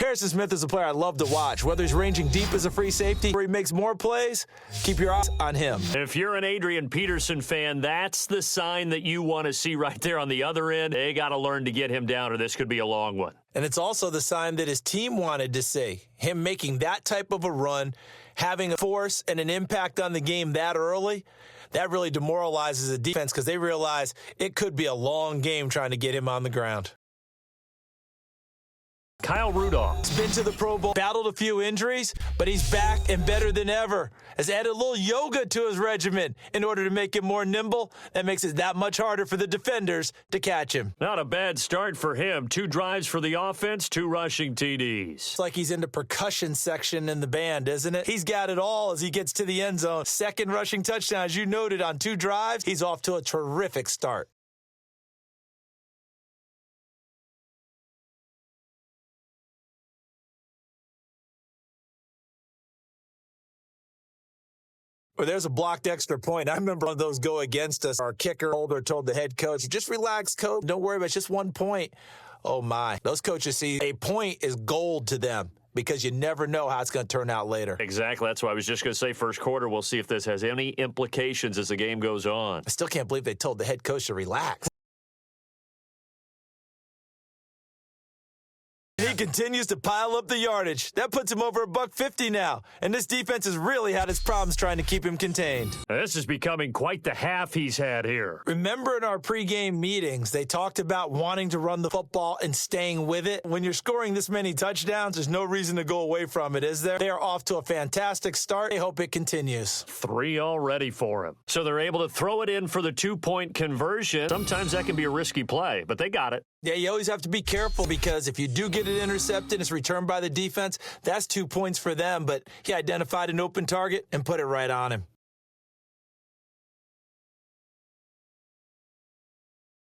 Harrison Smith is a player I love to watch. Whether he's ranging deep as a free safety or he makes more plays, keep your eyes on him. If you're an Adrian Peterson fan, that's the sign that you want to see right there on the other end. They got to learn to get him down, or this could be a long one. And it's also the sign that his team wanted to see. Him making that type of a run, having a force and an impact on the game that early, that really demoralizes the defense because they realize it could be a long game trying to get him on the ground. Kyle Rudolph. He's been to the Pro Bowl, battled a few injuries, but he's back and better than ever. Has added a little yoga to his regimen in order to make him more nimble. That makes it that much harder for the defenders to catch him. Not a bad start for him. 2 drives for the offense, 2 rushing TDs. It's like he's in the percussion section in the band, isn't it? He's got it all as he gets to the end zone. 2nd rushing touchdown, as you noted, on 2 drives. He's off to a terrific start. Or there's a blocked extra point. I remember one of those go against us. Our kicker holder told the head coach, just relax, coach. Don't worry about it. It's just 1 point. Oh, my. Those coaches see a point is gold to them because you never know how it's going to turn out later. Exactly. That's why I was just going to say first quarter. We'll see if this has any implications as the game goes on. I still can't believe they told the head coach to relax. He continues to pile up the yardage. That puts him over $150 now. And this defense has really had its problems trying to keep him contained. This is becoming quite the half he's had here. Remember in our pregame meetings, they talked about wanting to run the football and staying with it. When you're scoring this many touchdowns, there's no reason to go away from it, is there? They are off to a fantastic start. I hope it continues. 3 already for him. So they're able to throw it in for the 2-point conversion. Sometimes that can be a risky play, but they got it. Yeah, you always have to be careful because if you do get it intercepted, it's returned by the defense. That's 2 points for them, but he identified an open target and put it right on him.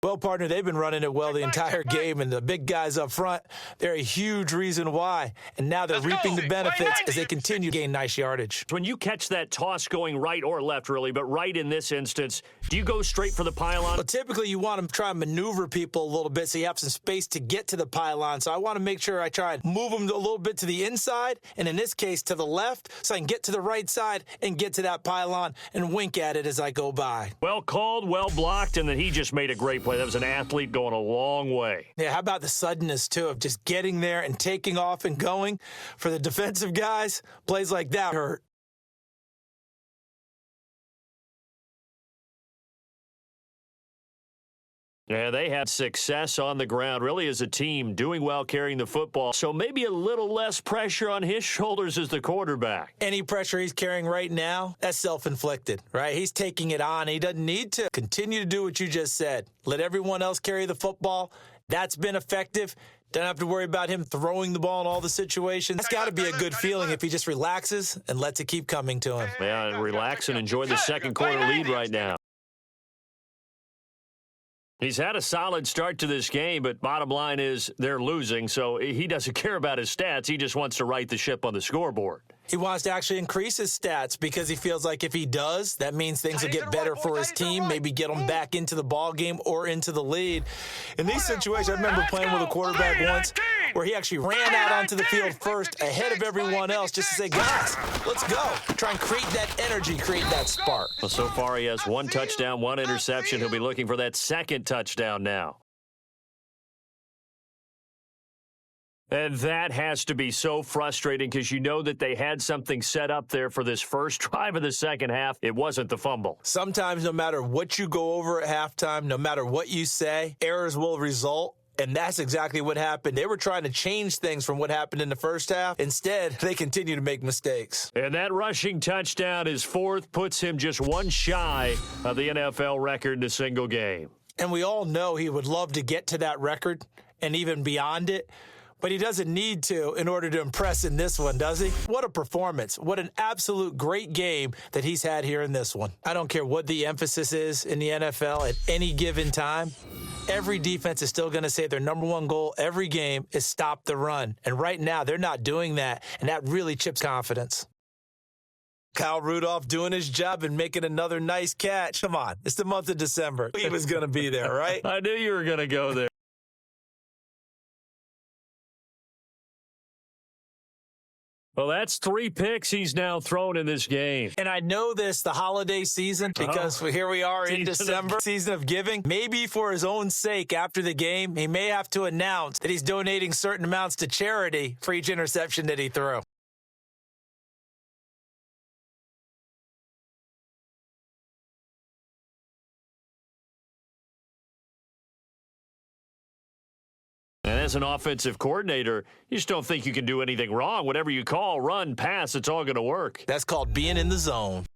Well, partner, they've been running it well the entire game, and the big guys up front, they're a huge reason why. And now they're reaping the benefits as they continue to gain nice yardage. When you catch that toss going right or left, really, but right in this instance, do you go straight for the pylon? Well, typically you want to try and maneuver people a little bit so you have some space to get to the pylon. So I want to make sure I try and move them a little bit to the inside, and in this case to the left, so I can get to the right side and get to that pylon and wink at it as I go by. Well called, well blocked, and then he just made a great play. That was an athlete going a long way. Yeah, how about the suddenness, too, of just getting there and taking off and going? For the defensive guys, plays like that hurt. Yeah, they had success on the ground, really as a team, doing well carrying the football. So maybe a little less pressure on his shoulders as the quarterback. Any pressure he's carrying right now, that's self-inflicted, right? He's taking it on. He doesn't need to. Continue to do what you just said. Let everyone else carry the football. That's been effective. Don't have to worry about him throwing the ball in all the situations. That's got to be a good feeling if he just relaxes and lets it keep coming to him. Yeah, relax and enjoy the second quarter lead right now. He's had a solid start to this game, but bottom line is they're losing, so he doesn't care about his stats. He just wants to right the ship on the scoreboard. He wants to actually increase his stats because he feels like if he does, that means things will get better for his team, maybe get him back into the ball game or into the lead. In these situations, I remember playing with a quarterback once where he actually ran out onto the field first ahead of everyone else just to say, guys, let's go. Try and create that energy, create that spark. Well, so far he has 1 touchdown, 1 interception. He'll be looking for that 2nd touchdown now. And that has to be so frustrating because you know that they had something set up there for this first drive of the second half. It wasn't the fumble. Sometimes no matter what you go over at halftime, no matter what you say, errors will result. And that's exactly what happened. They were trying to change things from what happened in the first half. Instead, they continue to make mistakes. And that rushing touchdown, his 4th, puts him just 1 shy of the NFL record in a single game. And we all know he would love to get to that record and even beyond it. But he doesn't need to in order to impress in this one, does he? What a performance. What an absolute great game that he's had here in this one. I don't care what the emphasis is in the NFL at any given time. Every defense is still going to say their number 1 goal every game is stop the run. And right now, they're not doing that, and that really chips confidence. Kyle Rudolph doing his job and making another nice catch. Come on, it's the month of December. He was going to be there, right? I knew you were going to go there. Well, that's 3 picks he's now thrown in this game. And I know this, the holiday season, because here we are in December, season of giving. Maybe for his own sake after the game, he may have to announce that he's donating certain amounts to charity for each interception that he threw. And as an offensive coordinator, you just don't think you can do anything wrong. Whatever you call, run, pass, it's all going to work. That's called being in the zone.